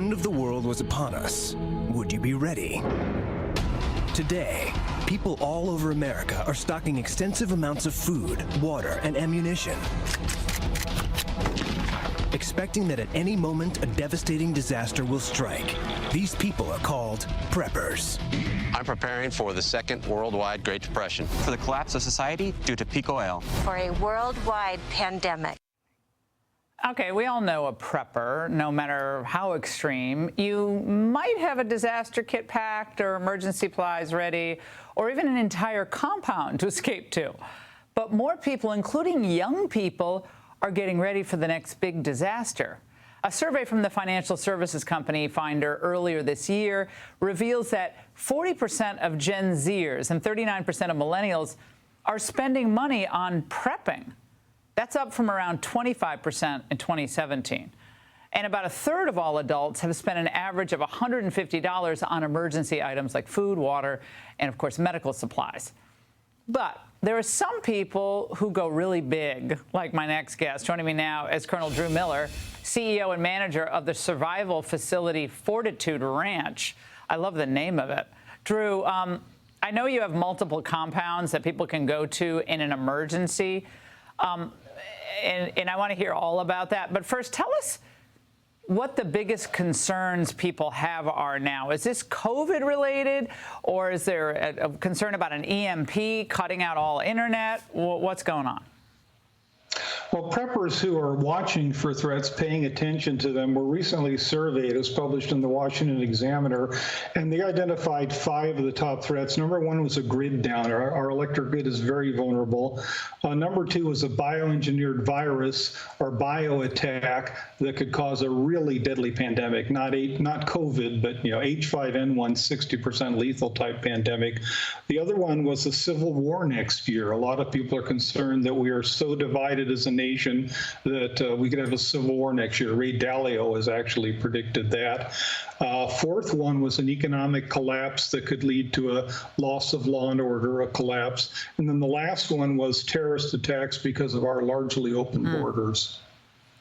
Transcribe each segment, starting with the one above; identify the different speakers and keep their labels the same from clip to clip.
Speaker 1: end of the world was upon us, would you be ready? Today, people all over America are stocking extensive amounts of food, water, and ammunition, expecting that at any moment a devastating disaster will strike. These people are called preppers.
Speaker 2: I'm preparing for the second worldwide Great Depression.
Speaker 3: For the collapse of society due to peak oil.
Speaker 4: For a worldwide pandemic.
Speaker 5: Okay, we all know a prepper, no matter how extreme. You might have a disaster kit packed or emergency supplies ready, or even an entire compound to escape to. But more people, including young people, are getting ready for the next big disaster. A survey from the financial services company Finder earlier this year reveals that 40% of Gen Zers and 39% of millennials are spending money on prepping. That's up from around 25% in 2017. And about a third of all adults have spent an average of $150 on emergency items like food, water, and, of course, medical supplies. But there are some people who go really big, like my next guest. Joining me now is Colonel Drew Miller, CEO and manager of the survival facility Fortitude Ranch. I love the name of it. Drew, I know you have multiple compounds that people can go to in an emergency. And I want to hear all about that. But first, tell us what the biggest concerns people have are now. Is this COVID related, or is there a concern about an EMP cutting out all internet? What's going on?
Speaker 6: Well, preppers who are watching for threats, paying attention to them, were recently surveyed, as published in the Washington Examiner, and they identified 5 of the top threats. Number 1 was a grid down. Our electric grid is very vulnerable. Number 2 was a bioengineered virus or bio attack that could cause a really deadly pandemic, not COVID, but H5N1, 60% lethal type pandemic. The other one was a civil war next year. A lot of people are concerned that we are so divided as a nation that we could have a civil war next year. Ray Dalio has actually predicted that. Fourth one was an economic collapse that could lead to a loss of law and order, a collapse. And then the last one was terrorist attacks because of our largely open borders.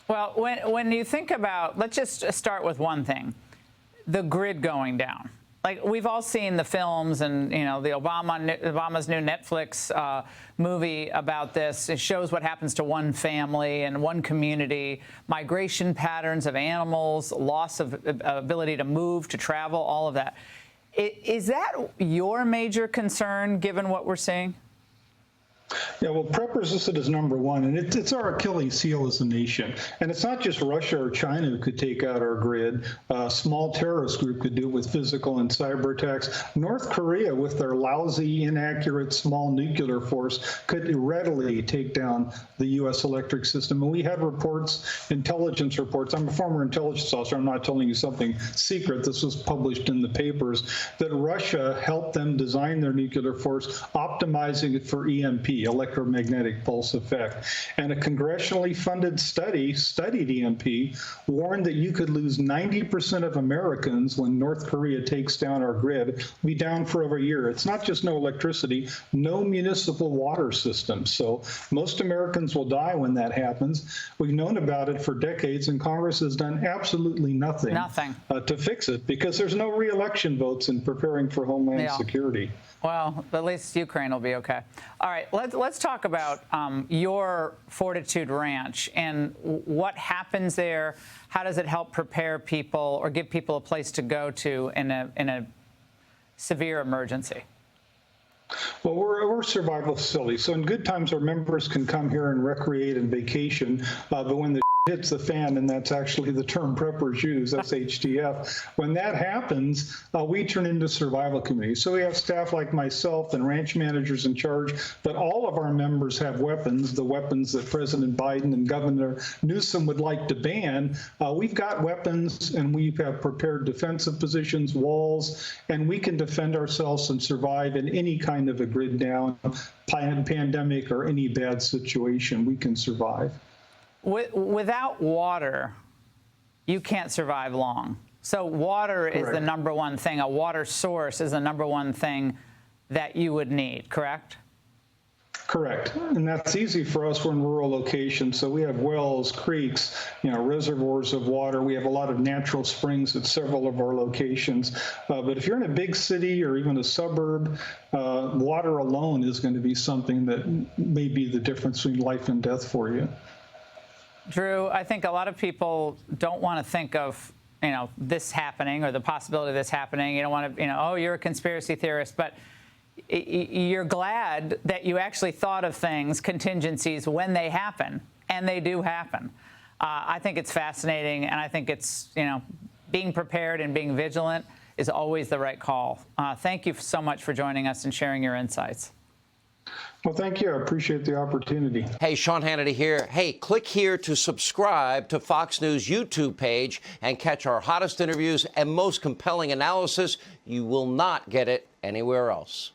Speaker 6: Well,
Speaker 5: when you think about, let's just start with one thing, the grid going down. Like, we've all seen the films and, the Obama's new Netflix movie about this. It shows what happens to one family and one community, migration patterns of animals, loss of ability to move, to travel, all of that. Is that your major concern, given what we're seeing?
Speaker 6: Yeah, well, preppers listed as number 1, and it's our Achilles heel as a nation. And it's not just Russia or China who could take out our grid. A small terrorist group could do it with physical and cyber attacks. North Korea, with their lousy, inaccurate, small nuclear force, could readily take down the U.S. electric system. And we had reports, intelligence reports. I'm a former intelligence officer. I'm not telling you something secret. This was published in the papers, that Russia helped them design their nuclear force, optimizing it for EMP, electromagnetic pulse effect. And a congressionally funded study studied EMP, warned that you could lose 90% of Americans when North Korea takes down our grid, be down for over a year. It's not just no electricity, no municipal water system. So most Americans will die when that happens. We've known about it for decades, and Congress has done absolutely nothing to fix it, because there's no re-election votes in preparing for Homeland Security.
Speaker 5: Well, at least Ukraine will be okay. All right, let's talk about your Fortitude Ranch and what happens there. How does it help prepare people or give people a place to go to in a severe emergency?
Speaker 6: Well, we're a survival facility, so in good times our members can come here and recreate and vacation, but when the hits the fan, and that's actually the term preppers use, that's HTF. When that happens, we turn into survival communities. So we have staff like myself and ranch managers in charge, but all of our members have weapons, the weapons that President Biden and Governor Newsom would like to ban. We've got weapons, and we have prepared defensive positions, walls, and we can defend ourselves and survive in any kind of a grid down, pandemic, or any bad situation. We can survive.
Speaker 5: Without water, you can't survive long. So water is the number one thing. A water source is the number one thing that you would need, correct?
Speaker 6: Correct. And that's easy for us. We're in rural locations. So we have wells, creeks, reservoirs of water. We have a lot of natural springs at several of our locations. But if you're in a big city or even a suburb, water alone is going to be something that may be the difference between life and death for you.
Speaker 5: Drew, I think a lot of people don't want to think of, this happening or the possibility of this happening. You don't want to, oh, you're a conspiracy theorist, but you're glad that you actually thought of things, contingencies, when they happen, and they do happen. I think it's fascinating, and I think it's, being prepared and being vigilant is always the right call. Thank you so much for joining us and sharing your insights.
Speaker 6: Well, thank you. I appreciate the opportunity.
Speaker 7: Hey, Sean Hannity here. Hey, click here to subscribe to Fox News YouTube page and catch our hottest interviews and most compelling analysis. You will not get it anywhere else.